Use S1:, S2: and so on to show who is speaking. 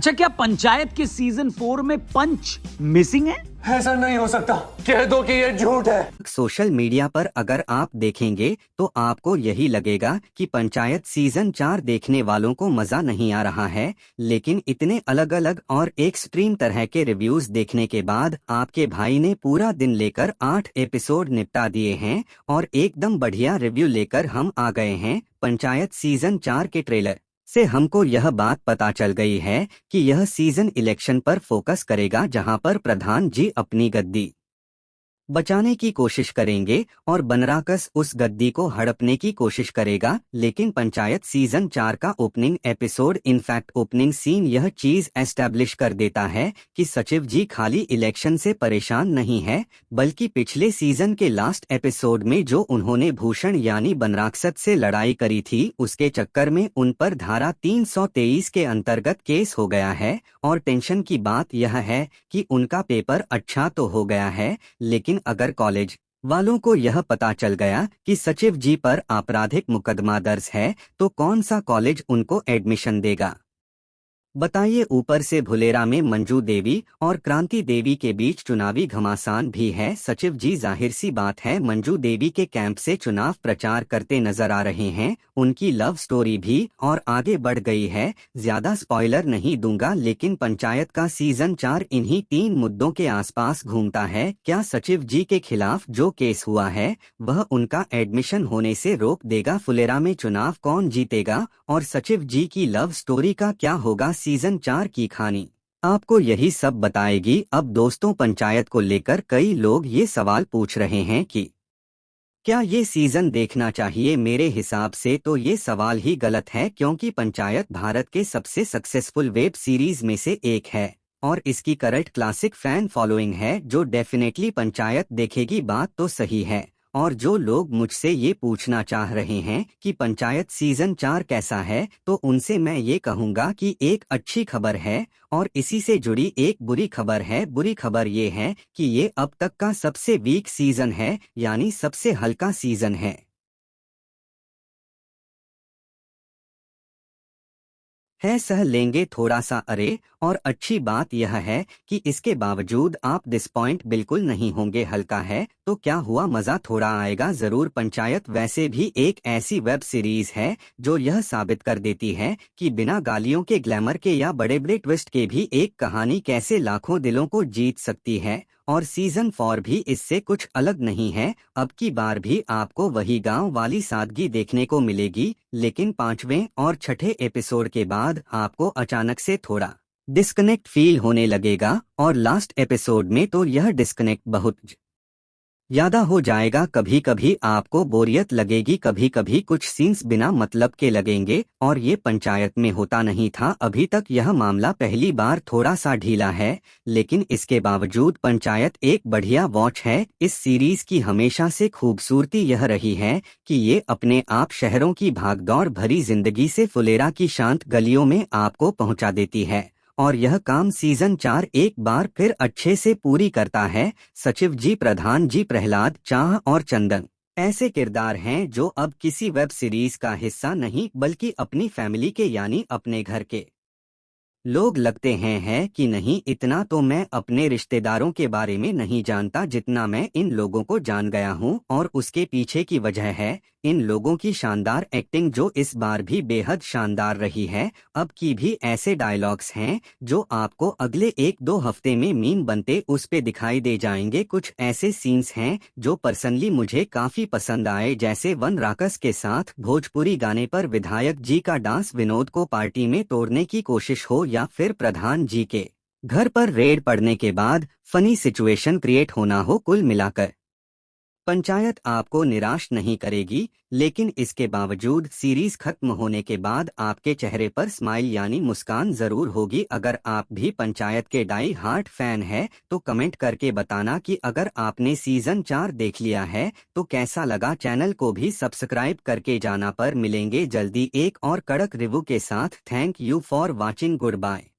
S1: अच्छा, क्या पंचायत के सीजन 4 में पंच मिसिंग है?
S2: ऐसा नहीं हो सकता, कह दो कि ये झूठ है।
S3: सोशल मीडिया पर अगर आप देखेंगे तो आपको यही लगेगा कि पंचायत सीजन 4 देखने वालों को मजा नहीं आ रहा है, लेकिन इतने अलग अलग और एक्सट्रीम तरह के रिव्यूज देखने के बाद आपके भाई ने पूरा दिन लेकर 8 एपिसोड निपटा दिए हैं और एकदम बढ़िया रिव्यू लेकर हम आ गए हैं। पंचायत सीजन 4 के ट्रेलर से हमको यह बात पता चल गई है कि यह सीजन इलेक्शन पर फोकस करेगा, जहां पर प्रधान जी अपनी गद्दी बचाने की कोशिश करेंगे और बनराकस उस गद्दी को हड़पने की कोशिश करेगा। लेकिन पंचायत सीजन 4 का opening episode, in fact opening scene, यह चीज एस्टैब्लिश कर देता है कि सचिव जी खाली इलेक्शन से परेशान नहीं है, बल्कि पिछले सीजन के लास्ट एपिसोड में जो उन्होंने भूषण यानी बनराकस से लड़ाई करी थी, उसके चक्कर में उन पर धारा 323 के अंतर्गत केस हो गया है। और टेंशन की बात यह है कि उनका पेपर अच्छा तो हो गया है, लेकिन अगर कॉलेज वालों को यह पता चल गया कि सचिव जी पर आपराधिक मुकदमा दर्ज है तो कौन सा कॉलेज उनको एडमिशन देगा? बताइए। ऊपर से भुलेरा में मंजू देवी और क्रांति देवी के बीच चुनावी घमासान भी है। सचिव जी जाहिर सी बात है मंजू देवी के कैंप से चुनाव प्रचार करते नजर आ रहे हैं। उनकी लव स्टोरी भी और आगे बढ़ गई है। ज्यादा स्पॉइलर नहीं दूंगा, लेकिन पंचायत का सीजन 4 इन्हीं 3 मुद्दों के आसपास घूमता है। क्या सचिव जी के खिलाफ जो केस हुआ है वह उनका एडमिशन होने से रोक देगा? फुलेरा में चुनाव कौन जीतेगा? और सचिव जी की लव स्टोरी का क्या होगा? सीजन 4 की कहानी आपको यही सब बताएगी। अब दोस्तों, पंचायत को लेकर कई लोग ये सवाल पूछ रहे हैं कि क्या ये सीजन देखना चाहिए? मेरे हिसाब से तो ये सवाल ही गलत है, क्योंकि पंचायत भारत के सबसे सक्सेसफुल वेब सीरीज में से एक है और इसकी करंट क्लासिक फैन फॉलोइंग है जो डेफिनेटली पंचायत देखेगी। बात तो सही है। और जो लोग मुझसे ये पूछना चाह रहे हैं कि पंचायत सीजन 4 कैसा है, तो उनसे मैं ये कहूँगा कि एक अच्छी खबर है और इसी से जुड़ी एक बुरी खबर है। बुरी खबर ये है कि ये अब तक का सबसे वीक सीजन है, यानी सबसे हल्का सीजन है। सह लेंगे थोड़ा सा। अरे, और अच्छी बात यह है कि इसके बावजूद आप डिसपॉइंट बिल्कुल नहीं होंगे। हल्का है तो क्या हुआ, मजा थोड़ा आएगा जरूर। पंचायत वैसे भी एक ऐसी वेब सीरीज है जो यह साबित कर देती है कि बिना गालियों के, ग्लैमर के या बड़े बड़े ट्विस्ट के भी एक कहानी कैसे लाखों दिलों को जीत सकती है। और सीजन 4 भी इससे कुछ अलग नहीं है। अब की बार भी आपको वही गांव वाली सादगी देखने को मिलेगी, लेकिन 5वें और 6ठे एपिसोड के बाद आपको अचानक से थोड़ा डिस्कनेक्ट फील होने लगेगा और लास्ट एपिसोड में तो यह डिस्कनेक्ट बहुत ज्यादा हो जाएगा। कभी कभी आपको बोरियत लगेगी, कभी कभी कुछ सीन्स बिना मतलब के लगेंगे, और ये पंचायत में होता नहीं था अभी तक। यह मामला पहली बार थोड़ा सा ढीला है, लेकिन इसके बावजूद पंचायत एक बढ़िया वॉच है। इस सीरीज की हमेशा से खूबसूरती यह रही है कि ये अपने आप शहरों की भागदौड़ भरी जिंदगी से फुलेरा की शांत गलियों में आपको पहुंचा देती है, और यह काम सीजन 4 एक बार फिर अच्छे से पूरी करता है। सचिव जी, प्रधान जी, प्रहलाद, चाह और चंदन ऐसे किरदार हैं जो अब किसी वेब सीरीज का हिस्सा नहीं, बल्कि अपनी फैमिली के यानी अपने घर के लोग लगते हैं कि नहीं, इतना तो मैं अपने रिश्तेदारों के बारे में नहीं जानता जितना मैं इन लोगों को जान गया हूं। और उसके पीछे की वजह है इन लोगों की शानदार एक्टिंग, जो इस बार भी बेहद शानदार रही है। अब की भी ऐसे डायलॉग्स हैं जो आपको अगले 1-2 हफ्ते में मीम बनते उस पे दिखाई दे जाएंगे। कुछ ऐसे सीन्स हैं जो पर्सनली मुझे काफी पसंद आए, जैसे वन राकस के साथ भोजपुरी गाने पर विधायक जी का डांस विनोद को पार्टी में तोड़ने की कोशिश हो, या फिर प्रधान जी के घर पर रेड पड़ने के बाद फनी सिचुएशन क्रिएट होना हो। कुल मिलाकर पंचायत आपको निराश नहीं करेगी, लेकिन इसके बावजूद सीरीज खत्म होने के बाद आपके चेहरे पर स्माइल यानी मुस्कान जरूर होगी। अगर आप भी पंचायत के डाई हार्ट फैन है तो कमेंट करके बताना कि अगर आपने सीजन 4 देख लिया है तो कैसा लगा। चैनल को भी सब्सक्राइब करके जाना। पर मिलेंगे जल्दी एक और कड़क रिव्यू के साथ। Thank you for watching. Good bye.